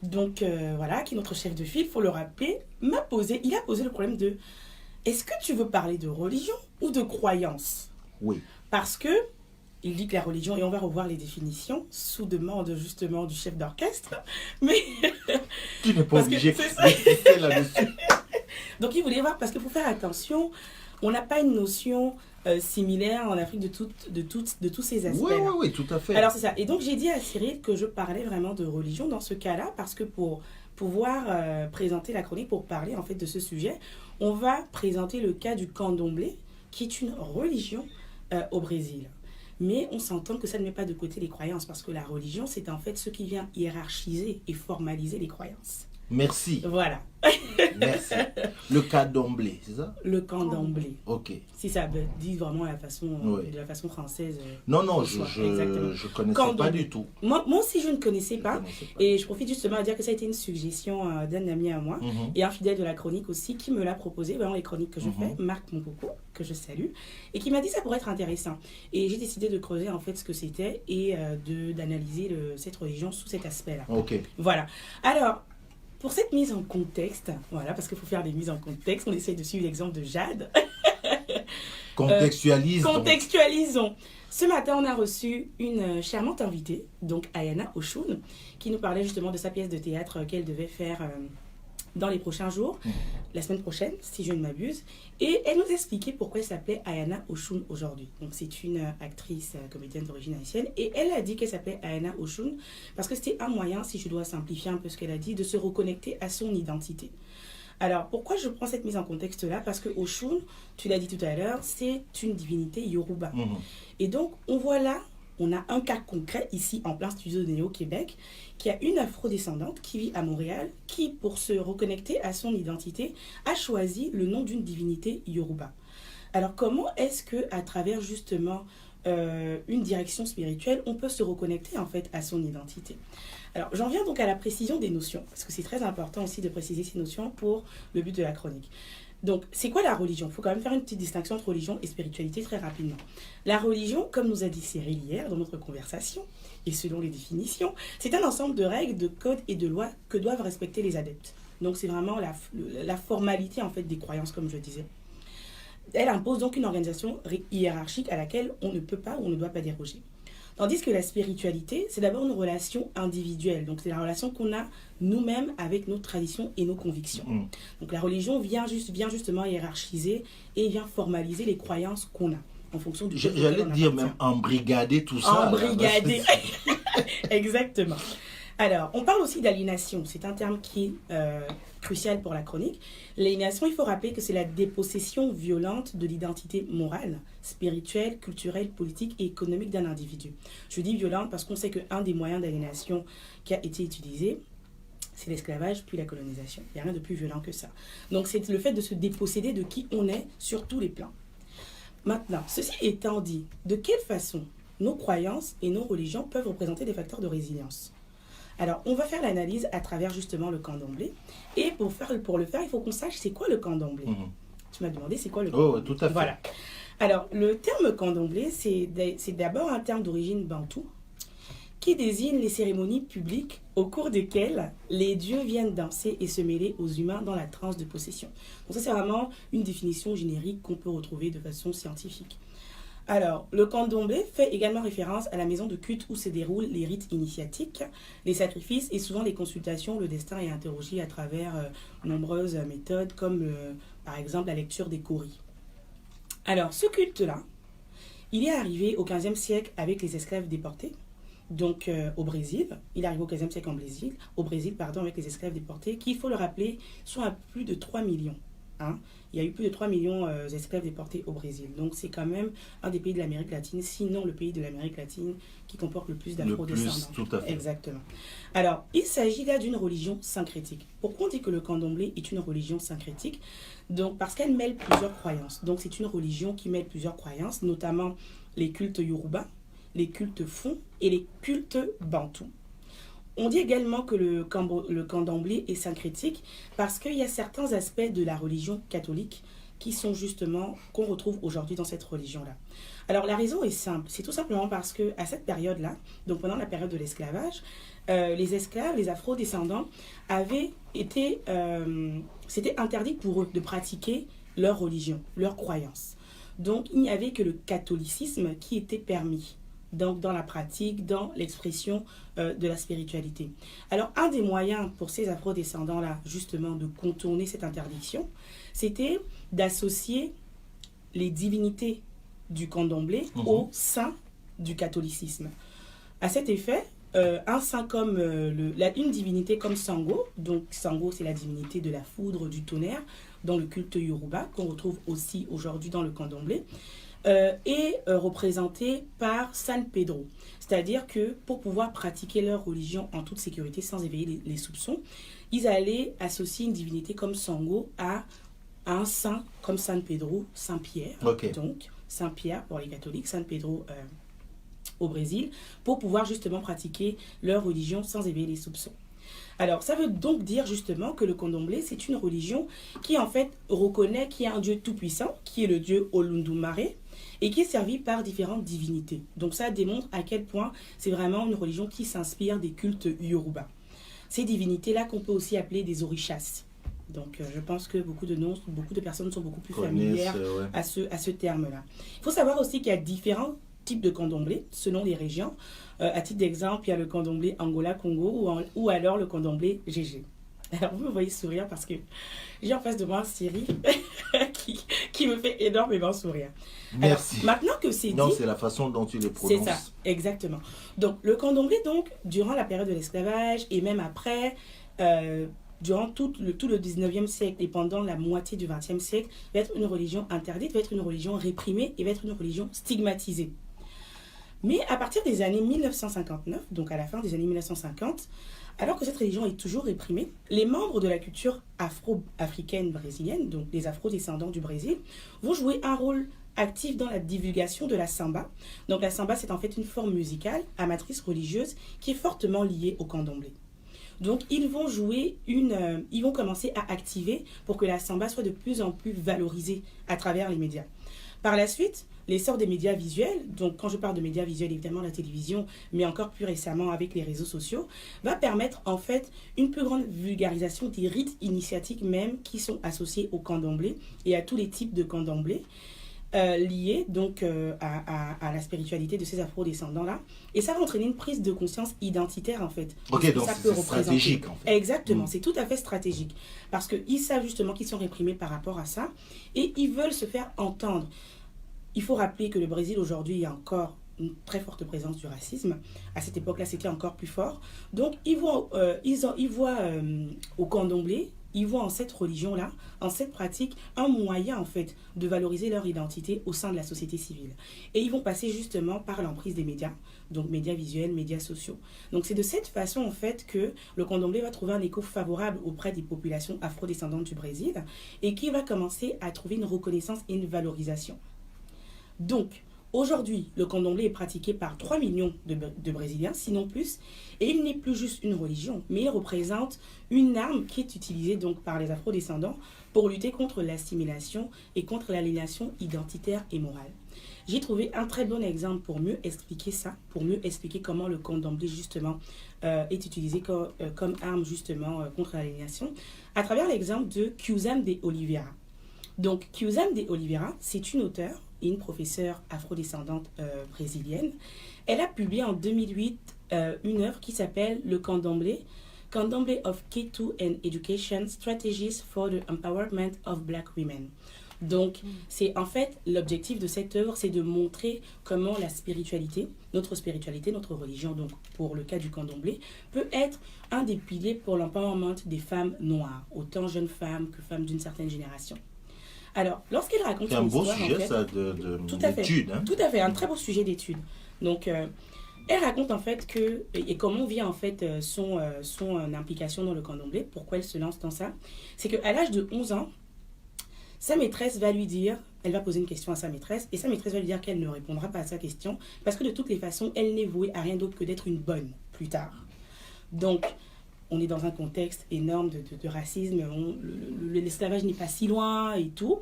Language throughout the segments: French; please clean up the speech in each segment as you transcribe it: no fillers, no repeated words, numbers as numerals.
Donc voilà, qui est notre chef de file, il faut le rappeler, il a posé le problème de est-ce que tu veux parler de religion ou de croyance? Oui. Parce que il dit que la religion, et on va revoir les définitions sous demande justement du chef d'orchestre, mais tu n'es pas obligé de rester là-dessus. Donc il voulait voir, parce qu'il faut faire attention, on n'a pas une notion similaire en Afrique de tous ces aspects. Oui, tout à fait. Alors c'est ça. Et donc j'ai dit à Cyril que je parlais vraiment de religion dans ce cas-là, parce que pour pouvoir présenter la chronique, pour parler en fait de ce sujet, on va présenter le cas du candomblé, qui est une religion au Brésil. Mais on s'entend que ça ne met pas de côté les croyances, parce que la religion, c'est en fait ce qui vient hiérarchiser et formaliser les croyances. Merci. Voilà. Merci. Le candomblé, c'est ça? Le candomblé. Ok. Si ça dit vraiment de la façon française. Non, je connaissais pas du tout. Moi aussi, je ne connaissais pas. Et je profite justement à dire que ça a été une suggestion d'un ami à moi et un fidèle de la chronique aussi qui me l'a proposé, vraiment les chroniques que je fais, Marc Moukoko, que je salue, et qui m'a dit ça pourrait être intéressant. Et j'ai décidé de creuser en fait ce que c'était et d'analyser cette religion sous cet aspect-là. Ok. Voilà. Alors, pour cette mise en contexte, voilà, parce qu'il faut faire des mises en contexte, on essaye de suivre l'exemple de Jade. Contextualisons. Ce matin, on a reçu une charmante invitée, donc Ayana Oshun, qui nous parlait justement de sa pièce de théâtre qu'elle devait faire dans les prochains jours, la semaine prochaine, si je ne m'abuse. Et elle nous expliquait pourquoi elle s'appelait Ayana Oshun aujourd'hui. Donc c'est une actrice comédienne d'origine haïtienne. Et elle a dit qu'elle s'appelait Ayana Oshun parce que c'était un moyen, si je dois simplifier un peu ce qu'elle a dit, de se reconnecter à son identité. Alors, pourquoi je prends cette mise en contexte-là? Parce que Oshun, tu l'as dit tout à l'heure, c'est une divinité yoruba. Et donc, on voit là, on a un cas concret ici en plein studio de Néo Québec, qui a une afrodescendante qui vit à Montréal, qui, pour se reconnecter à son identité, a choisi le nom d'une divinité yoruba. Alors, comment est-ce que, à travers justement une direction spirituelle, on peut se reconnecter en fait à son identité? Alors, j'en viens donc à la précision des notions, parce que c'est très important aussi de préciser ces notions pour le but de la chronique. Donc, c'est quoi la religion? Il faut quand même faire une petite distinction entre religion et spiritualité très rapidement. La religion, comme nous a dit Cyril hier dans notre conversation, et selon les définitions, c'est un ensemble de règles, de codes et de lois que doivent respecter les adeptes. Donc, c'est vraiment la formalité en fait des croyances, comme je disais. Elle impose donc une organisation hiérarchique à laquelle on ne peut pas ou on ne doit pas déroger. Tandis que la spiritualité, c'est d'abord une relation individuelle. Donc, c'est la relation qu'on a nous-mêmes avec nos traditions et nos convictions. Donc, la religion vient justement hiérarchiser et vient formaliser les croyances qu'on a en fonction du... J'allais dire même embrigader tout ça. Embrigader. Exactement. Alors, on parle aussi d'aliénation. C'est un terme qui est crucial pour la chronique. L'aliénation, il faut rappeler que c'est la dépossession violente de l'identité morale, spirituelle, culturelle, politique et économique d'un individu. Je dis violente parce qu'on sait qu'un des moyens d'aliénation qui a été utilisé, c'est l'esclavage puis la colonisation. Il n'y a rien de plus violent que ça. Donc, c'est le fait de se déposséder de qui on est sur tous les plans. Maintenant, ceci étant dit, de quelle façon nos croyances et nos religions peuvent représenter des facteurs de résilience? Alors, on va faire l'analyse à travers justement le candomblé. Et pour le faire, il faut qu'on sache c'est quoi le candomblé. Tu m'as demandé c'est quoi le candomblé. Oh, tout à fait. Voilà. Alors, le terme candomblé, c'est d'abord un terme d'origine bantoue qui désigne les cérémonies publiques au cours desquelles les dieux viennent danser et se mêler aux humains dans la transe de possession. Donc ça, c'est vraiment une définition générique qu'on peut retrouver de façon scientifique. Alors, le candomblé fait également référence à la maison de culte où se déroulent les rites initiatiques, les sacrifices et souvent les consultations où le destin est interrogé à travers nombreuses méthodes comme par exemple la lecture des kauris. Alors, ce culte-là, il est arrivé au XVe siècle avec les esclaves déportés, donc au Brésil. Il est arrivé au XVe siècle au Brésil, avec les esclaves déportés qui, il faut le rappeler, sont à plus de 3 millions. Il y a eu plus de 3 millions d'esclaves déportés au Brésil. Donc, c'est quand même un des pays de l'Amérique latine, sinon le pays de l'Amérique latine qui comporte le plus d'afro-descendants. Tout à fait. Exactement. Alors, il s'agit là d'une religion syncrétique. Pourquoi on dit que le candomblé est une religion syncrétique? Donc, parce qu'elle mêle plusieurs croyances. Donc, c'est une religion qui mêle plusieurs croyances, notamment les cultes yoruba, les cultes fon et les cultes bantous. On dit également que le candomblé est syncrétique parce qu'il y a certains aspects de la religion catholique qui sont justement, qu'on retrouve aujourd'hui dans cette religion-là. Alors la raison est simple, c'est tout simplement parce qu'à cette période-là, donc pendant la période de l'esclavage, les esclaves, les afro-descendants, c'était interdit pour eux de pratiquer leur religion, leur croyance. Donc il n'y avait que le catholicisme qui était permis. Donc dans la pratique, dans l'expression de la spiritualité. Alors un des moyens pour ces afro-descendants-là, justement, de contourner cette interdiction, c'était d'associer les divinités du candomblé au sein du catholicisme. À cet effet, un saint comme une divinité comme Sango, donc Sango c'est la divinité de la foudre, du tonnerre, dans le culte Yoruba, qu'on retrouve aussi aujourd'hui dans le candomblé, est représenté par San Pedro. C'est-à-dire que pour pouvoir pratiquer leur religion en toute sécurité, sans éveiller les soupçons, ils allaient associer une divinité comme Sango à un saint comme San Pedro, Saint-Pierre. Okay. Donc, Saint-Pierre pour les catholiques, San Pedro au Brésil, pour pouvoir justement pratiquer leur religion sans éveiller les soupçons. Alors, ça veut donc dire justement que le candomblé, c'est une religion qui en fait reconnaît qu'il y a un Dieu tout-puissant, qui est le Dieu Olundumare, et qui est servi par différentes divinités. Donc ça démontre à quel point c'est vraiment une religion qui s'inspire des cultes Yoruba. Ces divinités-là qu'on peut aussi appeler des orishas. Donc je pense que beaucoup de personnes sont beaucoup plus familières à ce terme-là. Il faut savoir aussi qu'il y a différents types de candomblé selon les régions. À titre d'exemple, il y a le candomblé Angola-Congo ou alors le candomblé GG. Alors vous me voyez sourire parce que j'ai en face de moi Cyril qui me fait énormément sourire. Merci. Alors, maintenant que c'est dit... Non, c'est la façon dont tu les prononces. C'est ça, exactement. Donc le candomblé, donc, durant la période de l'esclavage et même après... durant tout le 19e siècle et pendant la moitié du 20e siècle, va être une religion interdite, va être une religion réprimée et va être une religion stigmatisée. Mais à partir des années 1959, donc à la fin des années 1950, alors que cette religion est toujours réprimée, les membres de la culture afro-africaine brésilienne, donc les afro-descendants du Brésil, vont jouer un rôle actif dans la divulgation de la samba. Donc la samba, c'est en fait une forme musicale à matrice religieuse qui est fortement liée au candomblé. Donc, ils vont commencer à activer pour que la samba soit de plus en plus valorisée à travers les médias. Par la suite, l'essor des médias visuels, donc quand je parle de médias visuels, évidemment la télévision, mais encore plus récemment avec les réseaux sociaux, va permettre en fait une plus grande vulgarisation des rites initiatiques même qui sont associés au candomblé et à tous les types de candomblé. Liés donc à la spiritualité de ces afro-descendants-là. Et ça va entraîner une prise de conscience identitaire en fait. Ok, donc c'est stratégique en fait. Exactement, c'est tout à fait stratégique. Parce qu'ils savent justement qu'ils sont réprimés par rapport à ça et ils veulent se faire entendre. Il faut rappeler que le Brésil aujourd'hui, il y a encore une très forte présence du racisme. À cette époque-là, c'était encore plus fort. Donc, ils voient au candomblé, ils voient en cette religion-là, en cette pratique, un moyen en fait de valoriser leur identité au sein de la société civile. Et ils vont passer justement par l'emprise des médias, donc médias visuels, médias sociaux. Donc c'est de cette façon en fait que le candomblé va trouver un écho favorable auprès des populations afro-descendantes du Brésil et qui va commencer à trouver une reconnaissance et une valorisation. Donc, aujourd'hui, le candomblé est pratiqué par 3 millions de Brésiliens, sinon plus, et il n'est plus juste une religion, mais il représente une arme qui est utilisée donc par les afro-descendants pour lutter contre l'assimilation et contre l'aliénation identitaire et morale. J'ai trouvé un très bon exemple pour mieux expliquer ça, pour mieux expliquer comment le candomblé justement est utilisé comme arme justement contre l'aliénation, à travers l'exemple de Kuzam de Oliveira. Donc Kuzam de Oliveira, c'est une auteure et une professeure afrodescendante brésilienne. Elle a publié en 2008 une œuvre qui s'appelle Le Candomblé, Candomblé of K2 and Education, Strategies for the Empowerment of Black Women. Donc, c'est en fait l'objectif de cette œuvre, c'est de montrer comment la spiritualité, notre religion, donc pour le cas du candomblé, peut être un des piliers pour l'empowerment des femmes noires, autant jeunes femmes que femmes d'une certaine génération. Alors, lorsqu'elle raconte son histoire... C'est un beau sujet, en fait, ça, d'étude. Tout à fait, un très beau sujet d'étude. Donc, elle raconte en fait et comment vient en fait son implication dans le candomblé, pourquoi elle se lance dans ça. C'est qu'à l'âge de 11 ans, sa maîtresse va lui dire, elle va poser une question à sa maîtresse, et sa maîtresse va lui dire qu'elle ne répondra pas à sa question, parce que de toutes les façons, elle n'est vouée à rien d'autre que d'être une bonne plus tard. Donc, on est dans un contexte énorme de racisme, l'esclavage n'est pas si loin et tout.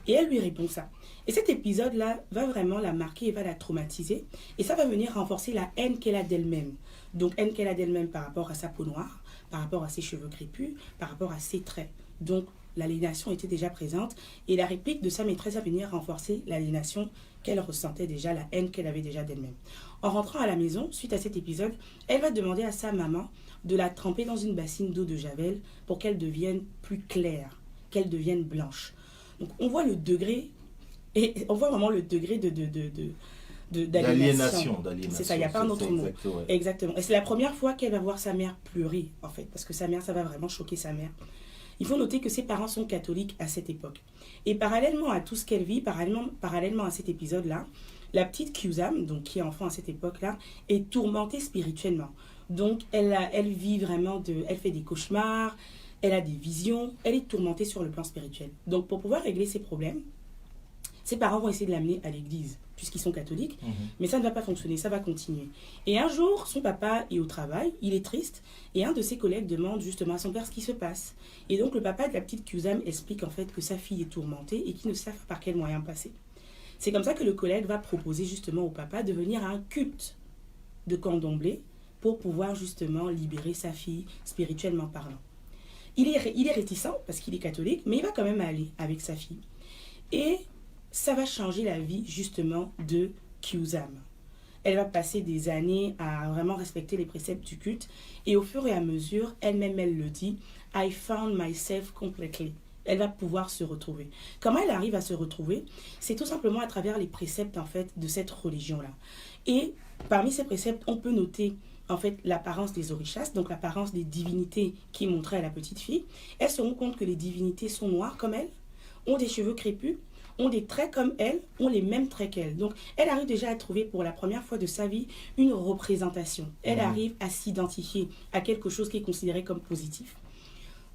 Et elle lui répond ça. Et cet épisode-là va vraiment la marquer et va la traumatiser. Et ça va venir renforcer la haine qu'elle a d'elle-même. Donc, haine qu'elle a d'elle-même par rapport à sa peau noire, par rapport à ses cheveux crépus, par rapport à ses traits. Donc, l'aliénation était déjà présente. Et la réplique de sa maîtresse va venir renforcer l'aliénation qu'elle ressentait déjà, la haine qu'elle avait déjà d'elle-même. En rentrant à la maison, suite à cet épisode, elle va demander à sa maman de la tremper dans une bassine d'eau de Javel pour qu'elle devienne plus claire, qu'elle devienne blanche. Donc, on voit le degré, et on voit vraiment le degré d'aliénation. C'est ça, il n'y a pas un autre mot. Exactement. Et c'est la première fois qu'elle va voir sa mère pleurer, en fait, parce que sa mère, ça va vraiment choquer sa mère. Il faut noter que ses parents sont catholiques à cette époque. Et parallèlement à tout ce qu'elle vit, parallèlement à cet épisode-là, la petite Kyuzam, donc qui est enfant à cette époque-là, est tourmentée spirituellement. Donc, elle vit vraiment elle fait des cauchemars, elle a des visions, elle est tourmentée sur le plan spirituel. Donc, pour pouvoir régler ses problèmes, ses parents vont essayer de l'amener à l'église, puisqu'ils sont catholiques, mais ça ne va pas fonctionner, ça va continuer. Et un jour, son papa est au travail, il est triste, et un de ses collègues demande justement à son père ce qui se passe. Et donc, le papa de la petite Kyuzam explique en fait que sa fille est tourmentée et qu'ils ne savent par quel moyen passer. C'est comme ça que le collègue va proposer justement au papa de venir à un culte de candomblé pour pouvoir justement libérer sa fille, spirituellement parlant. Il est réticent parce qu'il est catholique, mais il va quand même aller avec sa fille. Et ça va changer la vie justement de Kyuzam. Elle va passer des années à vraiment respecter les préceptes du culte et au fur et à mesure, elle-même, elle le dit, « I found myself completely ». Elle va pouvoir se retrouver. Comment elle arrive à se retrouver? C'est tout simplement à travers les préceptes en fait de cette religion-là. Et parmi ces préceptes, on peut noter en fait l'apparence des orishas, donc l'apparence des divinités qui est montrée à la petite fille. Elle se rend compte que les divinités sont noires comme elle, ont des cheveux crépus, ont des traits comme elle, ont les mêmes traits qu'elle. Donc, elle arrive déjà à trouver pour la première fois de sa vie une représentation. Elle arrive à s'identifier à quelque chose qui est considéré comme positif.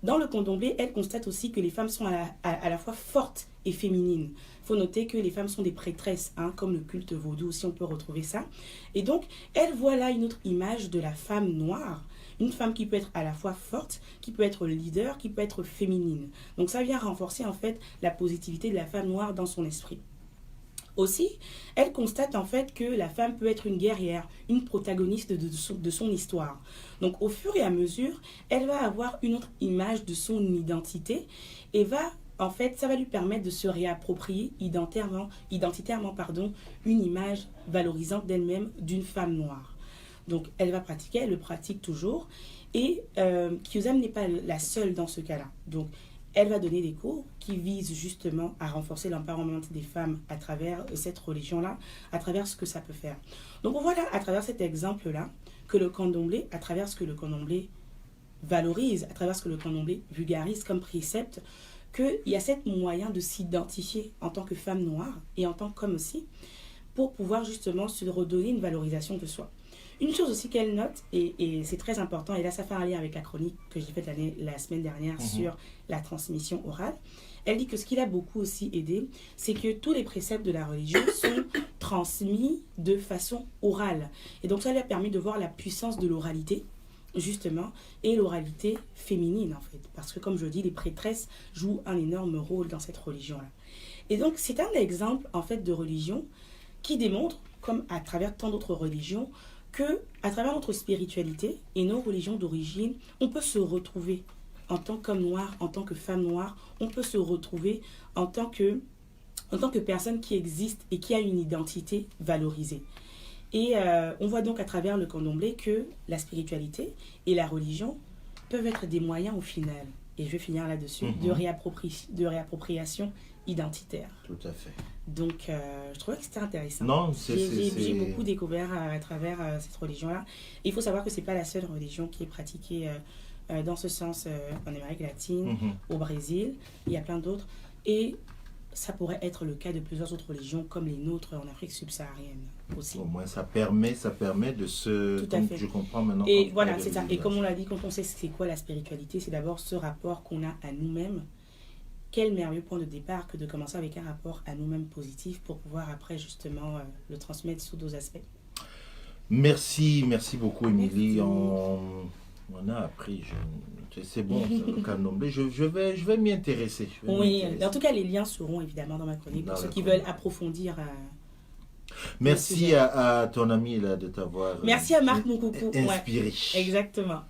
Dans le candomblé, elle constate aussi que les femmes sont à la fois fortes et féminines. Il faut noter que les femmes sont des prêtresses, comme le culte vaudou, si on peut retrouver ça. Et donc, elle voit là une autre image de la femme noire, une femme qui peut être à la fois forte, qui peut être leader, qui peut être féminine. Donc ça vient renforcer en fait la positivité de la femme noire dans son esprit. Aussi, elle constate en fait que la femme peut être une guerrière, une protagoniste de son histoire. Donc au fur et à mesure, elle va avoir une autre image de son identité et en fait, ça va lui permettre de se réapproprier identitairement, une image valorisante d'elle-même d'une femme noire. Donc, elle va pratiquer, elle le pratique toujours. Et Kyuzam n'est pas la seule dans ce cas-là. Donc, elle va donner des cours qui visent justement à renforcer l'empowerment des femmes à travers cette religion-là, à travers ce que ça peut faire. Donc, on voit là, à travers cet exemple-là, que le candomblé, à travers ce que le candomblé valorise, à travers ce que le candomblé vulgarise comme précepte, qu'il y a cet moyen de s'identifier en tant que femme noire et en tant qu'homme aussi, pour pouvoir justement se redonner une valorisation de soi. Une chose aussi qu'elle note, et c'est très important, et là ça fait un lien avec la chronique que j'ai faite la semaine dernière sur la transmission orale, elle dit que ce qui l'a beaucoup aussi aidé, c'est que tous les préceptes de la religion sont transmis de façon orale. Et donc ça lui a permis de voir la puissance de l'oralité, justement, et l'oralité féminine en fait. Parce que comme je dis, les prêtresses jouent un énorme rôle dans cette religion-là. Et donc c'est un exemple en fait de religion qui démontre, comme à travers tant d'autres religions, que à travers notre spiritualité et nos religions d'origine, on peut se retrouver en tant qu'homme noir, en tant que femme noire, on peut se retrouver en tant que personne qui existe et qui a une identité valorisée. Et on voit donc à travers le candomblé que la spiritualité et la religion peuvent être des moyens au final, et je vais finir là-dessus, de réappropriation identitaire. Tout à fait. Donc, je trouvais que c'était intéressant. Non, j'ai beaucoup découvert à travers cette religion-là. Il faut savoir que ce n'est pas la seule religion qui est pratiquée dans ce sens en Amérique latine, au Brésil. Il y a plein d'autres. Et ça pourrait être le cas de plusieurs autres religions comme les nôtres en Afrique subsaharienne aussi. Au moins, ça permet de se... Tout à fait. Je comprends maintenant. Et voilà, c'est ça. Et comme on l'a dit, quand on sait c'est quoi la spiritualité, c'est d'abord ce rapport qu'on a à nous-mêmes. Quel merveilleux point de départ que de commencer avec un rapport à nous-mêmes positif pour pouvoir après justement le transmettre sous d'autres aspects. Merci beaucoup Émilie. On a appris, c'est bon, ça, le candomblé. Je vais m'y intéresser. Oui, en tout cas, les liens seront évidemment dans ma chronique pour ceux qui veulent approfondir. Merci à ton ami là, de t'avoir Merci à Marc, mon coucou. inspiré. Ouais, exactement.